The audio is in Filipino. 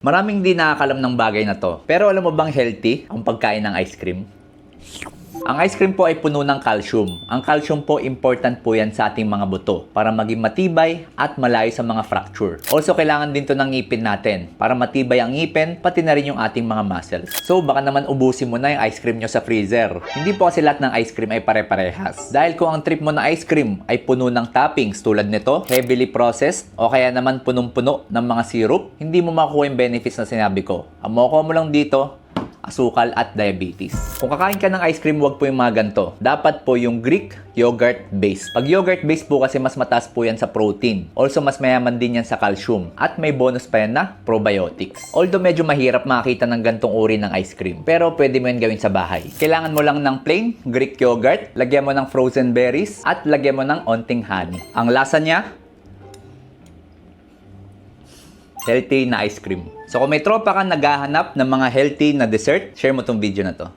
Maraming di nakakalam ng bagay na to. Pero alam mo bang healthy ang pagkain ng ice cream? Ang ice cream po ay puno ng calcium. Ang calcium po, important po yan sa ating mga buto para maging matibay at malayo sa mga fracture. Also, kailangan din to ng ngipin natin para matibay ang ngipin, pati na rin yung ating mga muscles. So, baka naman ubusin mo na yung ice cream nyo sa freezer. Hindi po kasi lahat ng ice cream ay pare-parehas. Dahil kung ang trip mo na ice cream ay puno ng toppings tulad nito, heavily processed, o kaya naman punong-puno ng mga syrup, hindi mo makukuha yung benefits na sinabi ko. Ang makukuha mo lang dito, asukal at diabetes. Kung kakain ka ng ice cream, huwag po yung mga ganito. Dapat po yung Greek yogurt base. Pag yogurt base po kasi mas mataas po yan sa protein. Also, mas mayaman din yan sa calcium. At may bonus pa yan na probiotics. Although medyo mahirap makakita ng gantong uri ng ice cream. Pero pwede mo yan gawin sa bahay. Kailangan mo lang ng plain Greek yogurt, lagyan mo ng frozen berries, at lagyan mo ng onting honey. Ang lasa niya, healthy na ice cream. So kung may tropa ka naghahanap ng mga healthy na dessert, share mo tong video na to.